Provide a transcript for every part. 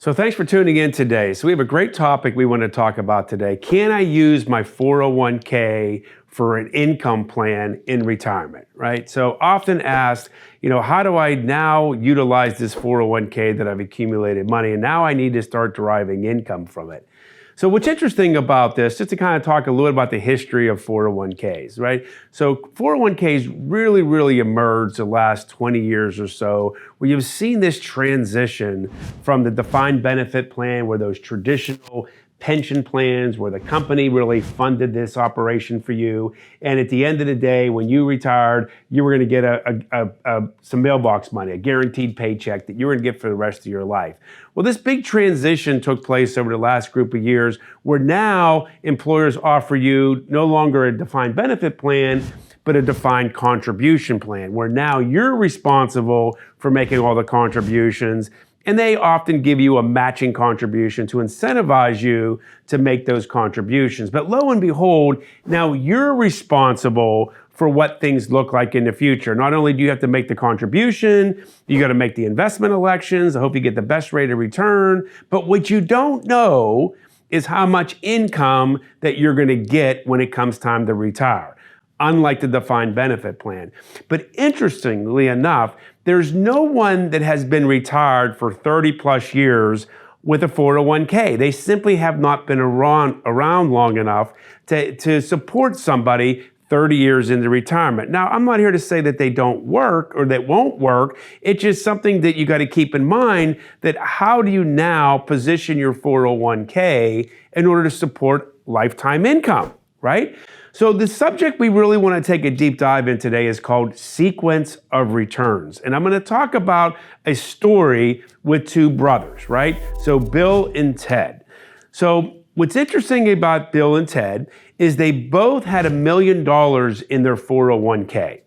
So thanks for tuning in today. So we have a great topic we want to talk about today. Can I use my 401k for an income plan in retirement, right? So often asked, how do I now utilize this 401k that I've accumulated money and now I need to start deriving income from it? So what's interesting about this, just to kind of talk a little about the history of 401ks, right? So 401ks really emerged the last 20 years or so, where you've seen this transition from the defined benefit plan, where those traditional pension plans where the company really funded this operation for you. And at the end of the day, when you retired, you were going to get some mailbox money, a guaranteed paycheck that you were going to get for the rest of your life. Well, this big transition took place over the last group of years where now employers offer you no longer a defined benefit plan, but a defined contribution plan, where now you're responsible for making all the contributions. And they often give you a matching contribution to incentivize you to make those contributions. But lo and behold, now you're responsible for what things look like in the future. Not only do you have to make the contribution, you got to make the investment elections. I hope you get the best rate of return. But what you don't know is how much income that you're going to get when it comes time to retire, unlike the defined benefit plan. But interestingly enough, there's no one that has been retired for 30 plus years with a 401k. They simply have not been around long enough to support somebody 30 years into retirement. Now, I'm not here to say that they don't work or that won't work. It's just something that you got to keep in mind, that how do you now position your 401k in order to support lifetime income, right? So the subject we really want to take a deep dive in today is called sequence of returns. And I'm going to talk about a story with two brothers, right? So Bill and Ted. So what's interesting about Bill and Ted is they both had $1 million in their 401k.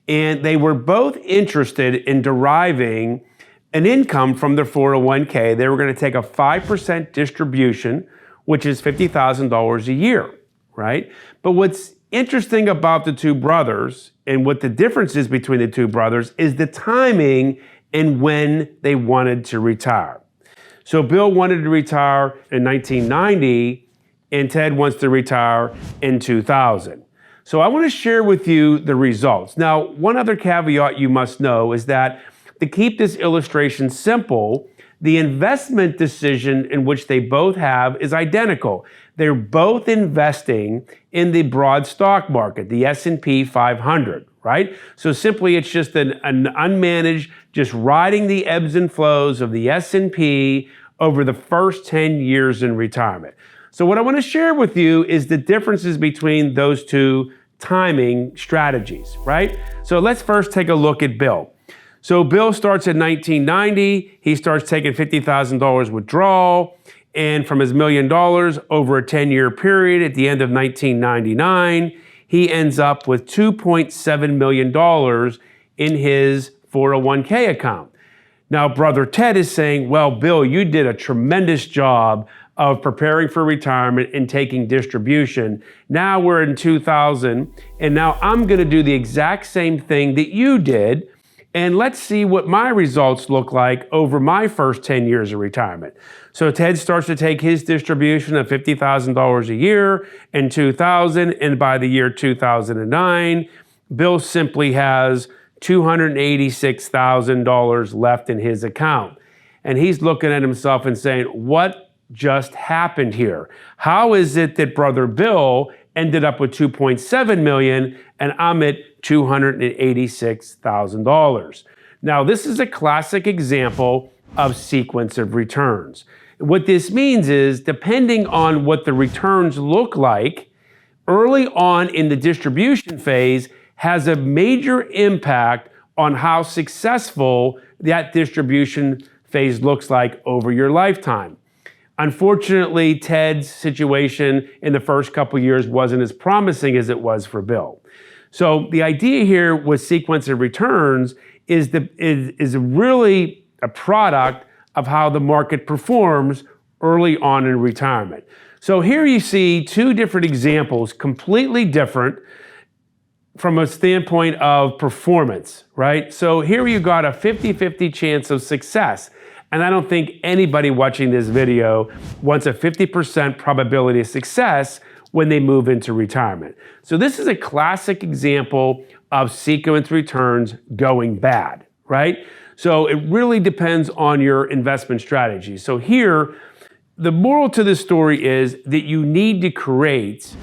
And they were both interested in deriving an income from their 401k. They were going to take a 5% distribution, which is $50,000 a year. Right? But what's interesting about the two brothers and what the difference is between the two brothers is the timing and when they wanted to retire. So Bill wanted to retire in 1990 and Ted wants to retire in 2000. So I want to share with you the results. Now, one other caveat you must know is that to keep this illustration simple, the investment decision in which they both have is identical. They're both investing in the broad stock market, the S&P 500, right? So simply it's just an unmanaged, just riding the ebbs and flows of the S&P over the first 10 years in retirement. So what I want to share with you is the differences between those two timing strategies, right? So let's first take a look at Bill. So Bill starts in 1990, he starts taking $50,000 withdrawal, and from his $1 million over a 10-year period at the end of 1999, he ends up with $2.7 million in his 401k account. Now, brother Ted is saying, well, Bill, you did a tremendous job of preparing for retirement and taking distribution. Now we're in 2000, and now I'm going to do the exact same thing that you did. And let's see what my results look like over my first 10 years of retirement. So Ted starts to take his distribution of $50,000 a year in 2000, and by the year 2009, Bill simply has $286,000 left in his account. And he's looking at himself and saying, what just happened here? How is it that brother Bill ended up with $2.7 million and I'm at $286,000. Now, this is a classic example of sequence of returns. What this means is, depending on what the returns look like, early on in the distribution phase has a major impact on how successful that distribution phase looks like over your lifetime. Unfortunately, Ted's situation in the first couple years wasn't as promising as it was for Bill. So the idea here with sequence of returns is really a product of how the market performs early on in retirement. So here you see two different examples, completely different from a standpoint of performance, right? So here you got a 50-50 chance of success. And I don't think anybody watching this video wants a 50% probability of success when they move into retirement. So this is a classic example of sequence returns going bad, right? So it really depends on your investment strategy. So here, the moral to this story is that you need to create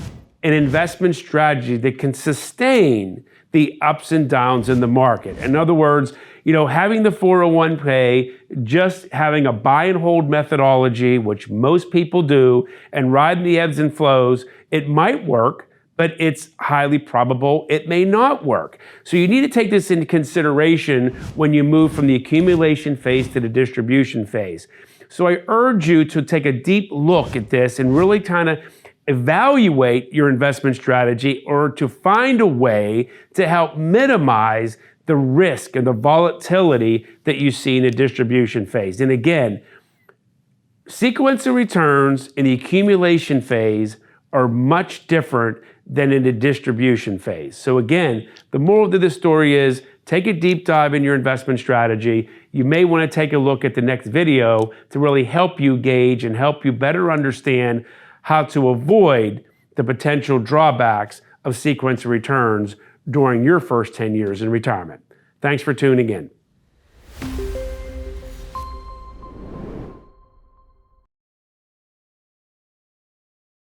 an investment strategy that can sustain the ups and downs in the market. In other words, having the 401k, just having a buy and hold methodology, which most people do, and riding the ebbs and flows, it might work, but it's highly probable it may not work. So you need to take this into consideration when you move from the accumulation phase to the distribution phase. So I urge you to take a deep look at this and really kind of evaluate your investment strategy, or to find a way to help minimize the risk and the volatility that you see in the distribution phase. And again, sequence of returns in the accumulation phase are much different than in the distribution phase. So again, the moral to this story is take a deep dive in your investment strategy. You may want to take a look at the next video to really help you gauge and help you better understand how to avoid the potential drawbacks of sequence of returns during your first 10 years in retirement. Thanks for tuning in.